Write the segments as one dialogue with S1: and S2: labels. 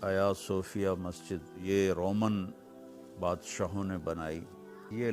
S1: आया सोफिया मस्जिद, ये रोमन बादशाहों ने बनाई। ये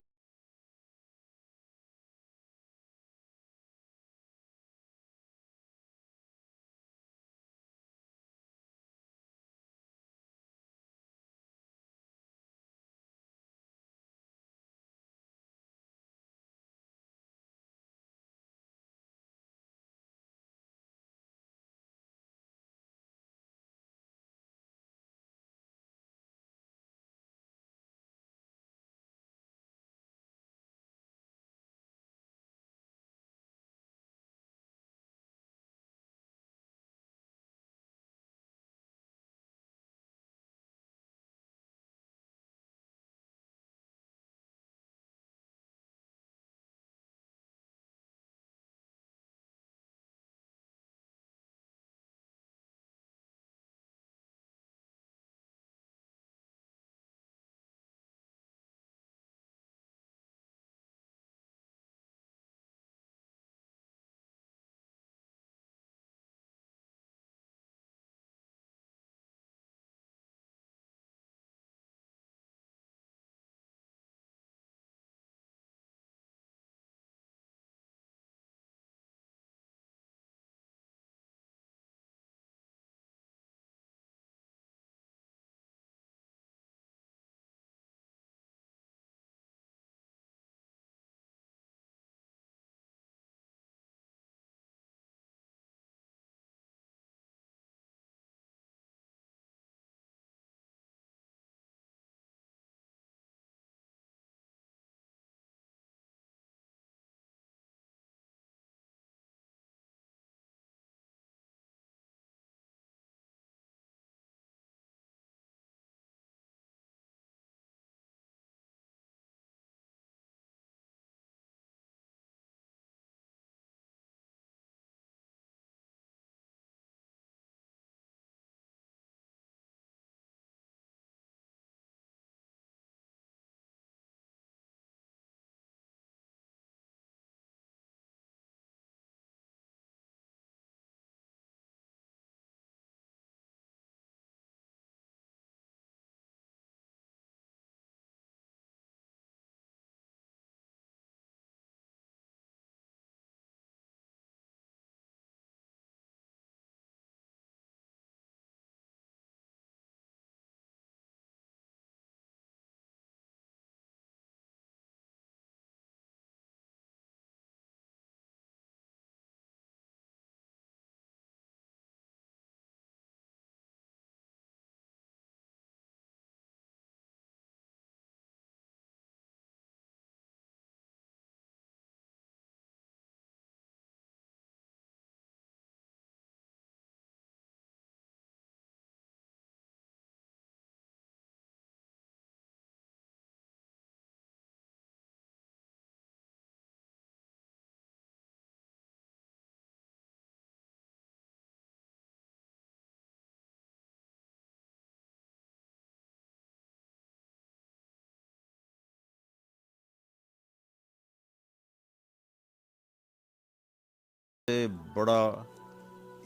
S1: बड़ा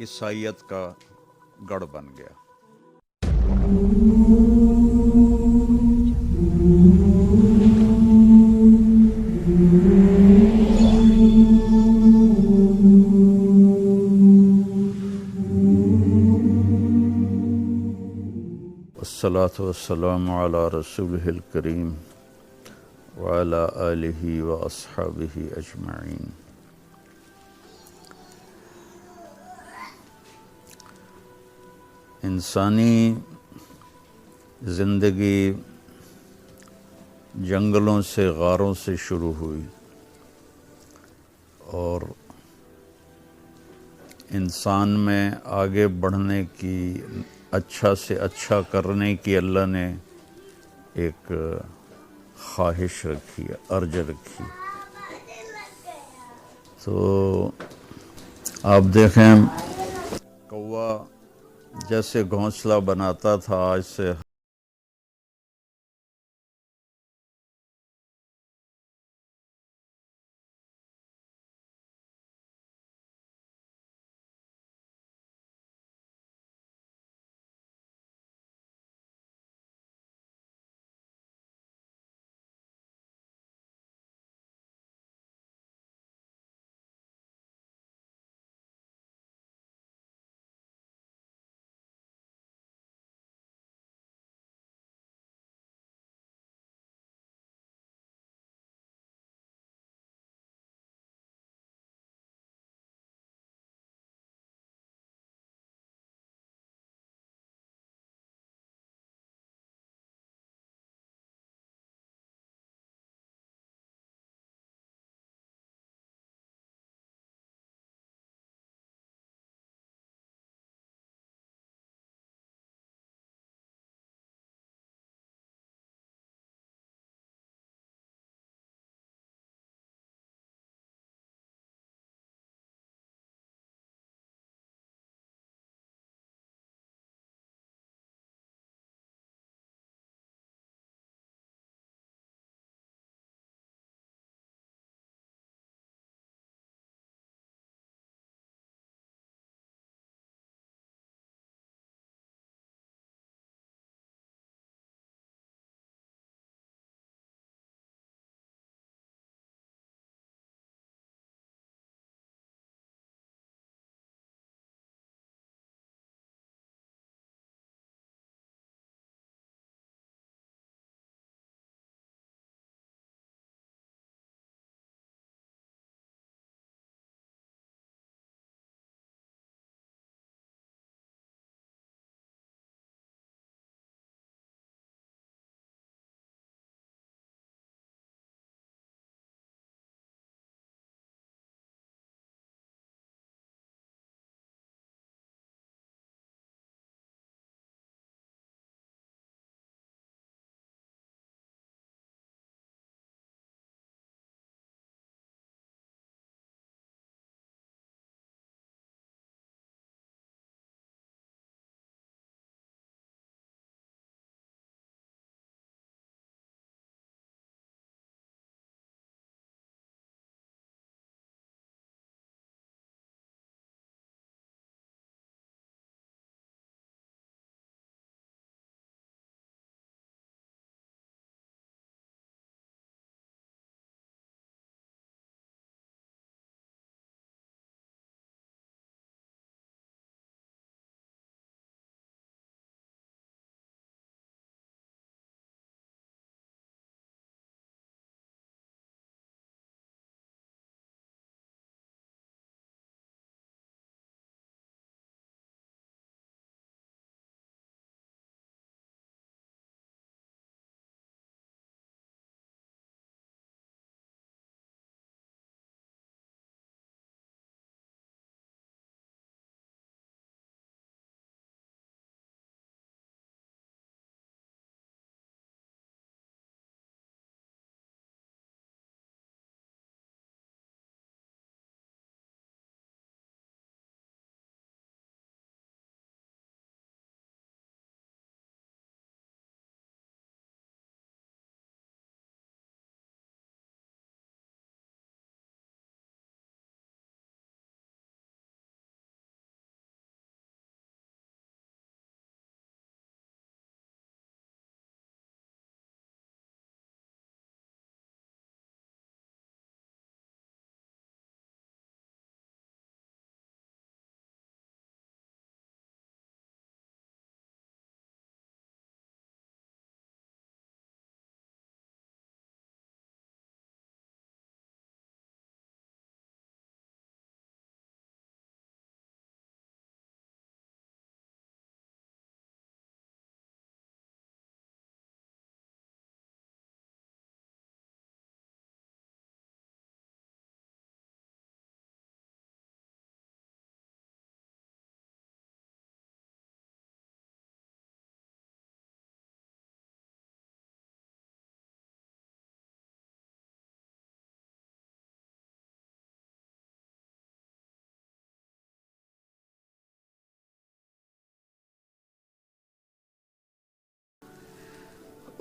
S1: ईसाइयत का गढ़ बन गया। अस्सलातु वस्सलामु अला रसूलिहिल करीम व अला आलिहि व अस्हाबिहि अजमाइन। इंसानी ज़िंदगी जंगलों से, गारों से शुरू हुई और इंसान में आगे बढ़ने की, अच्छा से अच्छा करने की अल्लाह ने एक ख्वाहिश रखी, अर्ज रखी। तो आप देखें, कौवा जैसे घोंसला बनाता था, आज से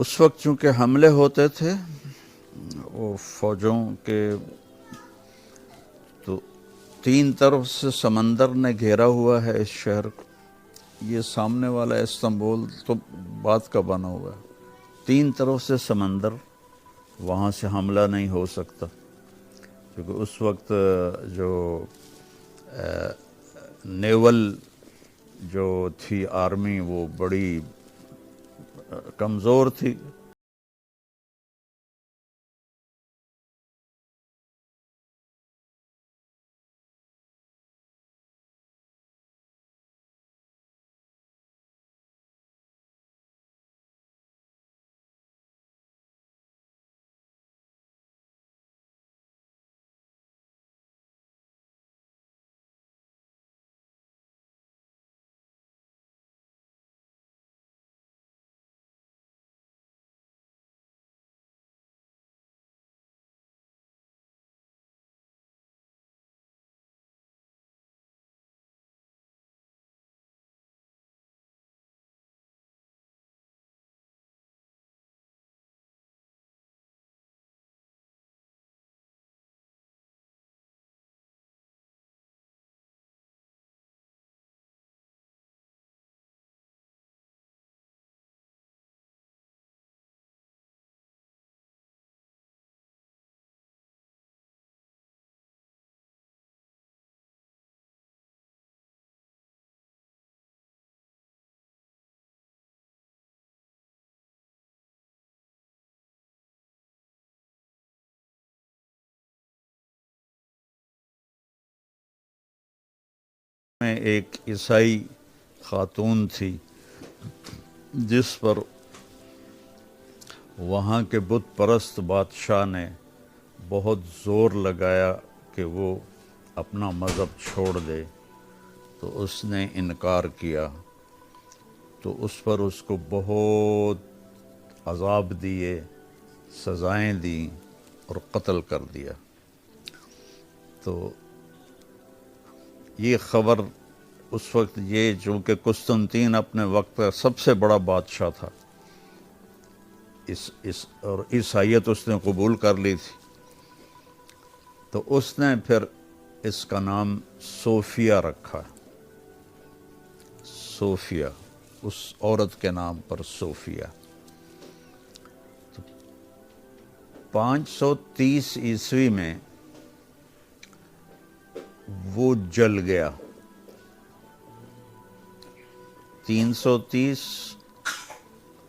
S1: उस वक्त चूंकि हमले होते थे वो फौजों के, तो तीन तरफ से समंदर ने घेरा हुआ है इस शहर को। ये सामने वाला इस्तांबुल तो बात का बना हुआ है, तीन तरफ से समंदर, वहाँ से हमला नहीं हो सकता, क्योंकि उस वक्त जो नेवल जो थी आर्मी वो बड़ी कमज़ोर थी। में एक ईसाई खातून थी जिस पर वहाँ के बुत परस्त बादशाह ने बहुत ज़ोर लगाया कि वो अपना मज़हब छोड़ दे, तो उसने इनकार किया। तो उस पर उसको बहुत अज़ाब दिए, सज़ाएं दी और कत्ल कर दिया। तो ये ख़बर उस वक्त, ये चूँकि कुस्तुनतीन अपने वक्त का सबसे बड़ा बादशाह था, और ईसाईयत उसने कबूल कर ली थी, तो उसने फिर इसका नाम सोफिया रखा। सोफिया, उस औरत के नाम पर सोफिया। 530 ईस्वी में वो जल गया। 330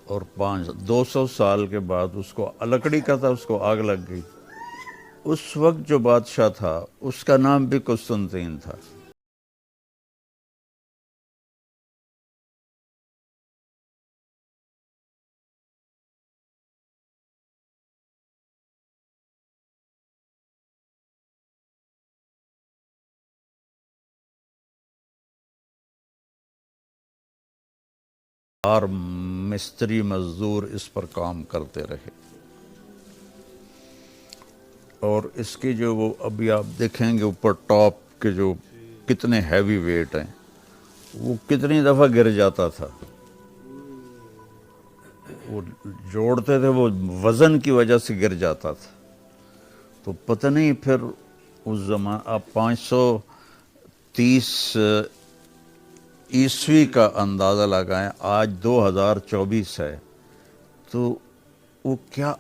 S1: और 200 साल के बाद उसको, लकड़ी का था, उसको आग लग गई। उस वक्त जो बादशाह था उसका नाम भी कुस्तुनतीन था। और मिस्त्री मजदूर इस पर काम करते रहे। और इसके जो वो अभी आप देखेंगे ऊपर टॉप के जो कितने हैवी वेट हैं, वो कितनी दफ़ा गिर जाता था। वो जोड़ते थे, वो वज़न की वजह से गिर जाता था। तो पता नहीं फिर उस जमान, आप 530 ईस्वी का अंदाज़ा लगाएं, आज 2024 है, तो वो क्या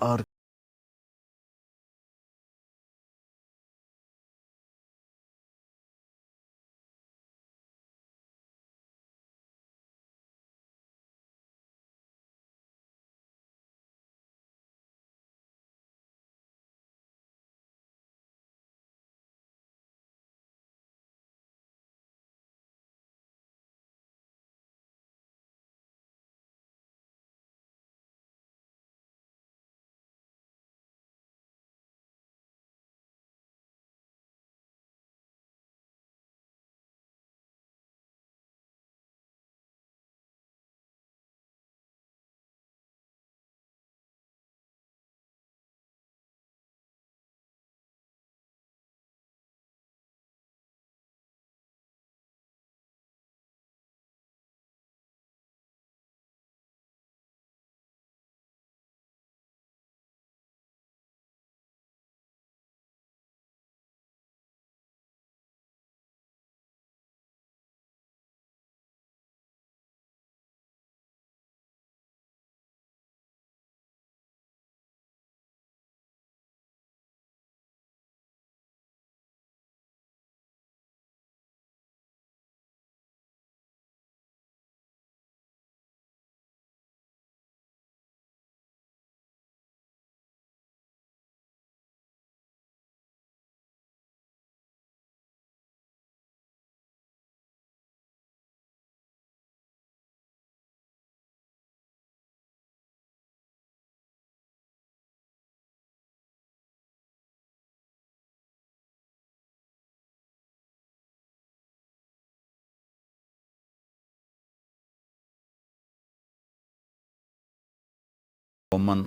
S1: रोमन,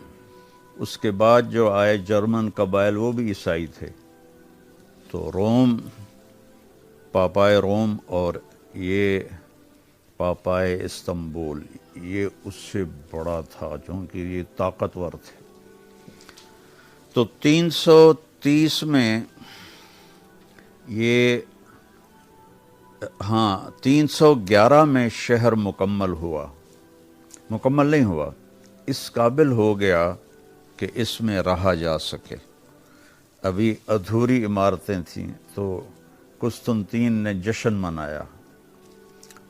S1: उसके बाद जो आए जर्मन कबाइल वो भी ईसाई थे। तो रोम, पापाए रोम और ये पापाए इस्तंबुल, ये उससे बड़ा था क्योंकि ये ताकतवर थे। तो 330 में ये, हाँ 311 में शहर मुकम्मल हुआ, मुकम्मल नहीं हुआ, इस काबिल हो गया कि इसमें रहा जा सके। अभी अधूरी इमारतें थीं। तो कुस्तुनतीन ने जश्न मनाया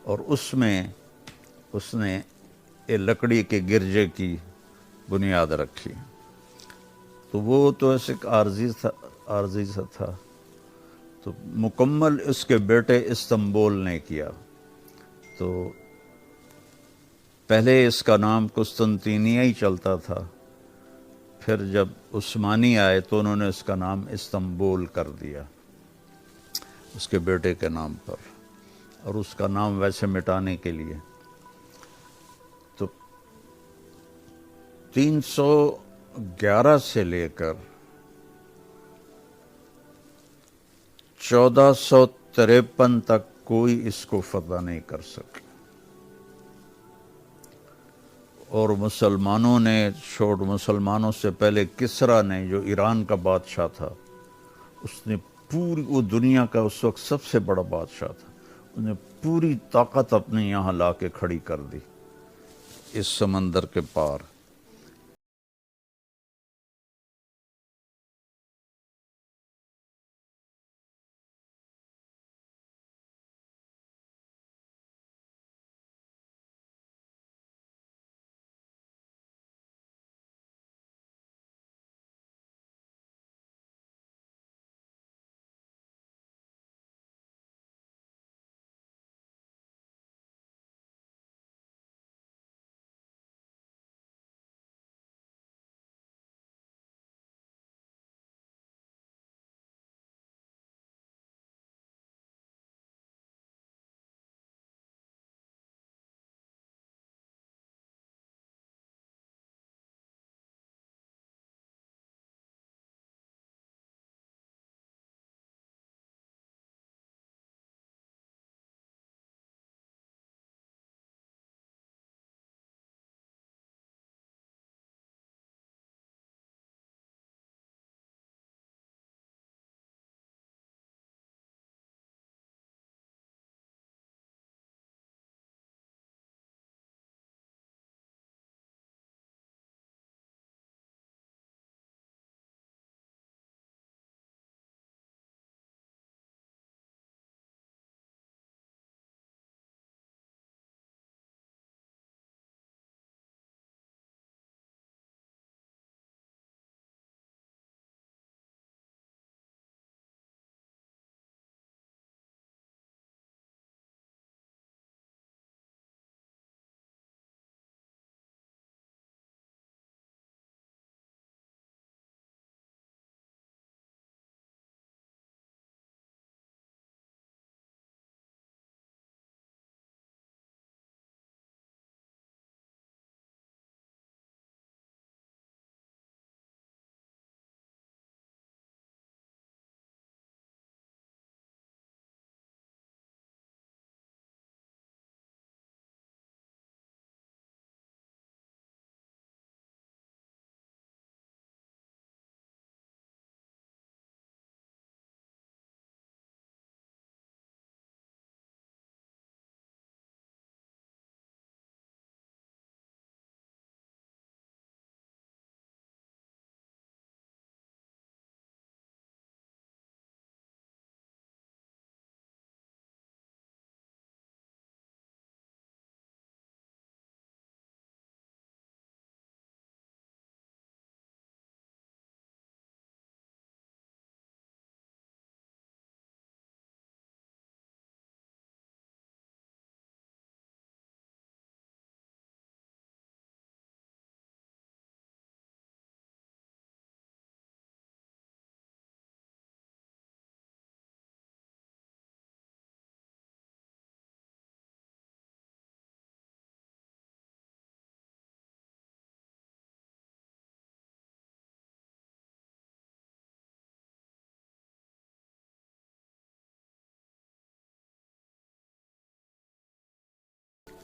S1: और उसमें उसने ये लकड़ी के गिरजे की बुनियाद रखी। तो वो तो ऐसे आर्जी सा था। तो मुकम्मल उसके बेटे इस्तंबुल ने किया। तो पहले इसका नाम कुस्तुनतीनिया ही चलता था, फिर जब उस्मानी आए तो उन्होंने उसका नाम इस्तंबुल कर दिया उसके बेटे के नाम पर, और उसका नाम वैसे मिटाने के लिए। तो 311 से लेकर 1453 तक कोई इसको फतह नहीं कर सके। और मुसलमानों ने मुसलमानों से पहले किसरा ने, जो ईरान का बादशाह था, उसने पूरी, वो दुनिया का उस वक्त सबसे बड़ा बादशाह था, उसने पूरी ताकत अपने यहाँ ला के खड़ी कर दी इस समंदर के पार।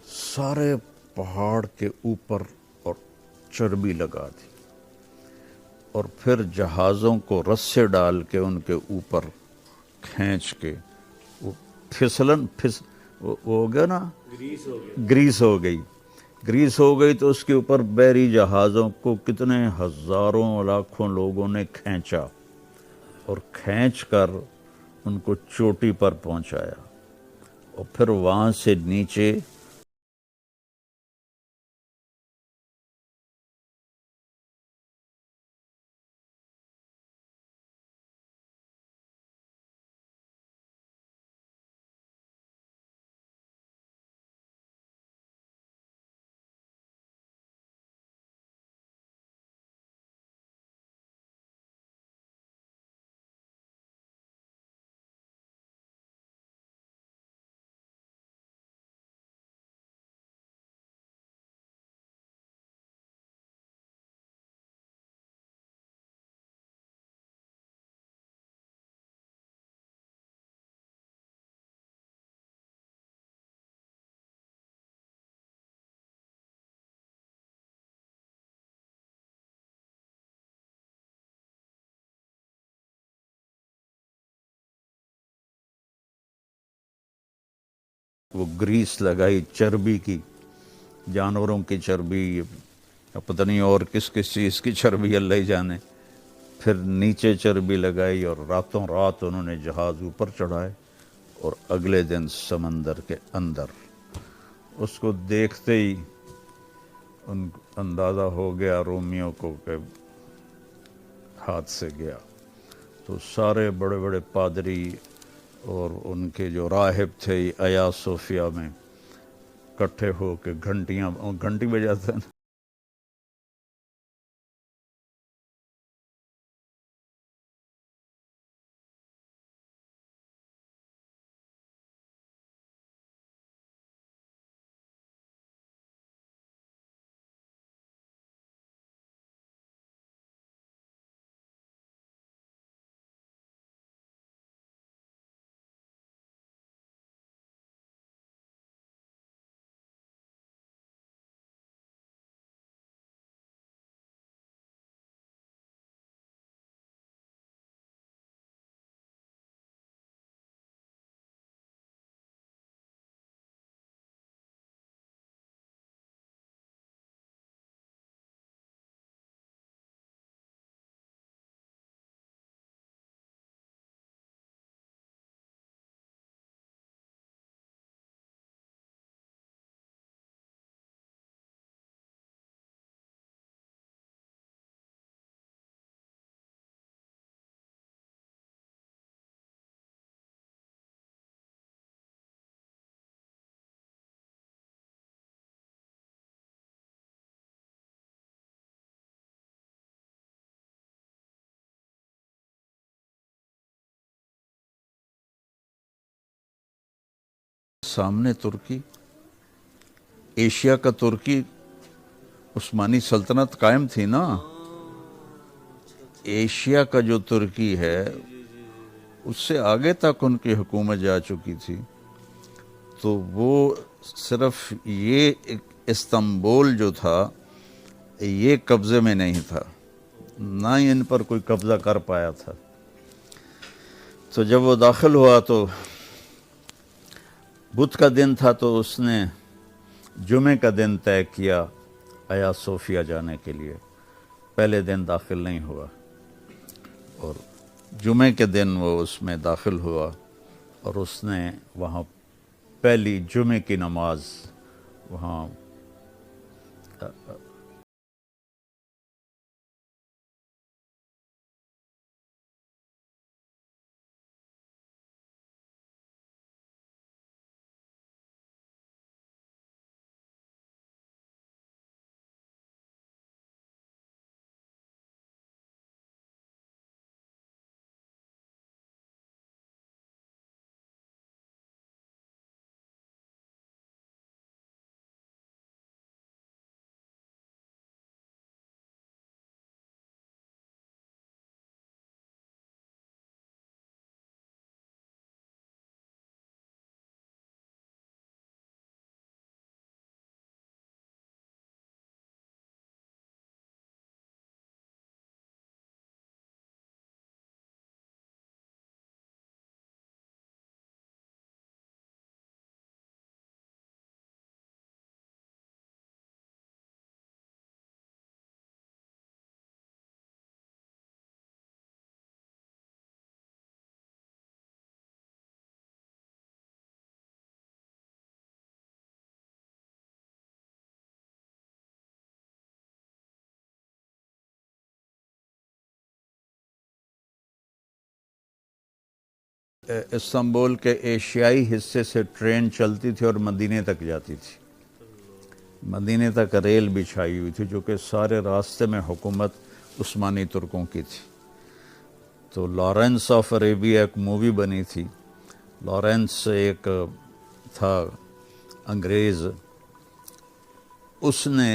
S1: सारे पहाड़ के ऊपर और चर्बी लगा दी और फिर जहाज़ों को रस्से डाल के उनके ऊपर खींच के वो वो हो गया ना, ग्रीस हो गई तो उसके ऊपर बैरी जहाज़ों को कितने हजारों लाखों लोगों ने खींचा और खींचकर उनको चोटी पर पहुंचाया और फिर वहां से नीचे वो ग्रीस लगाई चर्बी की, जानवरों की चर्बी, पता नहीं और किस किस चीज़ की चर्बी अल्लाह ही जाने। फिर नीचे चर्बी लगाई और रातों रात उन्होंने जहाज़ ऊपर चढ़ाए और अगले दिन समंदर के अंदर। उसको देखते ही उन अंदाज़ा हो गया रोमियों को कि हाथ से गया। तो सारे बड़े बड़े पादरी और उनके जो राहिब थे अया सोफिया में इकट्ठे हो के घंटी बजाते हैं। सामने तुर्की, एशिया का तुर्की, उस्मानी सल्तनत कायम थी ना। एशिया का जो तुर्की है उससे आगे तक उनकी हुकूमत जा चुकी थी। तो वो सिर्फ ये इस्तांबुल जो था ये कब्जे में नहीं था, ना ही इन पर कोई कब्जा कर पाया था। तो जब वो दाखिल हुआ तो बुध का दिन था, तो उसने जुमे का दिन तय किया आया सोफिया जाने के लिए। पहले दिन दाखिल नहीं हुआ और जुमे के दिन वो उसमें दाखिल हुआ और उसने वहाँ पहली जुमे की नमाज वहाँ इस्तांबुल के एशियाई हिस्से से ट्रेन चलती थी और मदीने तक जाती थी। मदीने तक रेल बिछाई हुई थी, जो कि सारे रास्ते में हुकूमत उस्मानी तुर्कों की थी। तो लॉरेंस ऑफ अरेबिया एक मूवी बनी थी। लॉरेंस एक था अंग्रेज़, उसने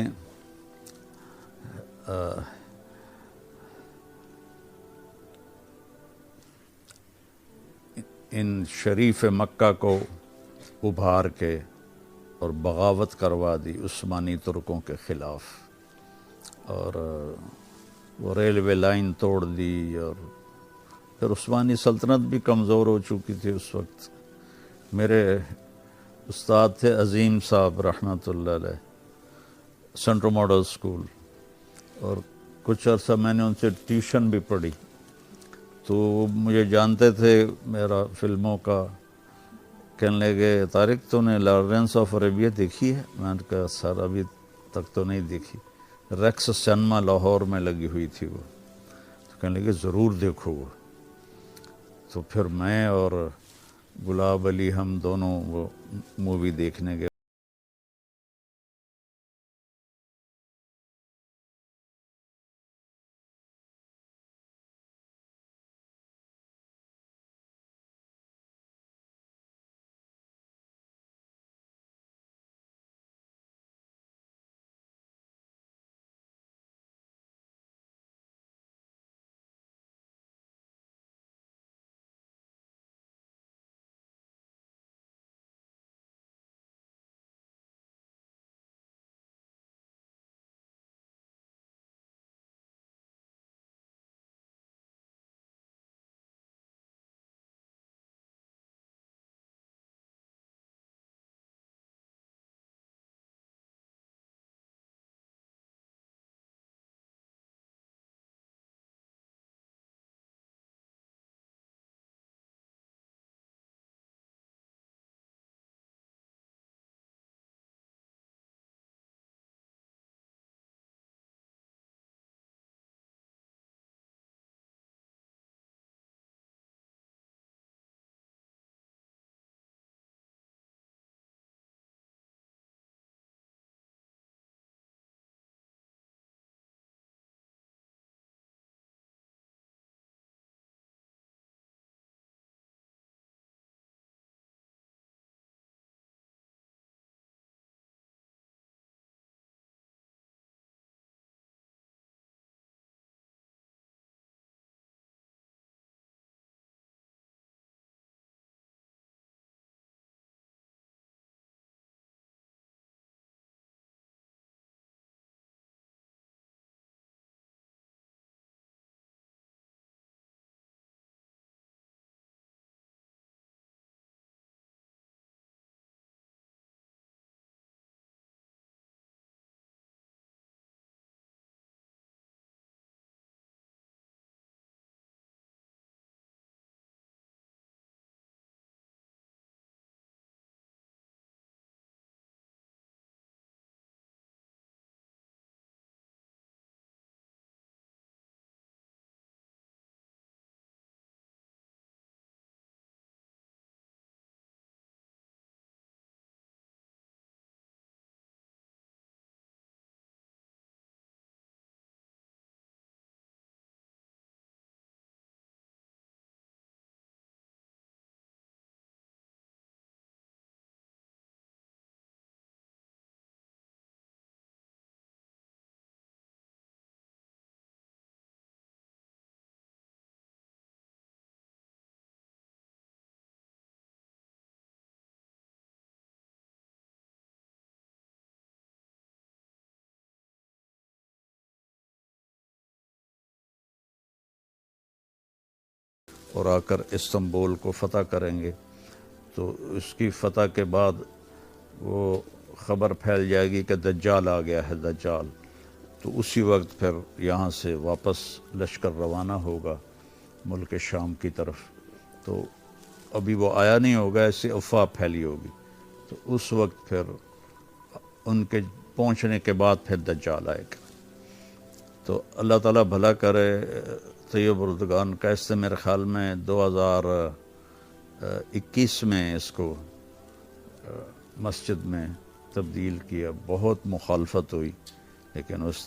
S1: इन शरीफ मक्का को उभार के और बगावत करवा दी उस्मानी तुर्कों के ख़िलाफ़, और वो रेलवे लाइन तोड़ दी। और फिर उस्मानी सल्तनत भी कमज़ोर हो चुकी थी उस वक्त। मेरे उस्ताद थे अज़ीम साहब रहमतुल्लाह अलैह, सेंट्रल मॉडल स्कूल, और कुछ अर्सा मैंने उनसे ट्यूशन भी पढ़ी। तो मुझे जानते थे मेरा फिल्मों का। कहने लगे, तारिक तूने लॉरेंस ऑफ अरेबिया देखी है? मैंने कहा सर अभी तक तो नहीं देखी। रेक्स सिनेमा लाहौर में लगी हुई थी वो। तो कहने लगे ज़रूर देखो वो। तो फिर मैं और गुलाब अली हम दोनों वो मूवी देखने गए। और आकर इस्तांबुल को फ़तह करेंगे। तो इसकी फ़तह के बाद वो ख़बर फैल जाएगी कि दज्जाल आ गया है, दज्जाल। तो उसी वक्त फिर यहाँ से वापस लश्कर रवाना होगा मुल्क शाम की तरफ। तो अभी वो आया नहीं होगा, ऐसी अफवाह फैली होगी। तो उस वक्त फिर उनके पहुँचने के बाद फिर दज्जाल आएगा। तो अल्लाह ताला भला करे। तैयब रुज़गान कैसे, मेरे ख़्याल में 21 में इसको मस्जिद में तब्दील किया। बहुत मुखालफत हुई, लेकिन उस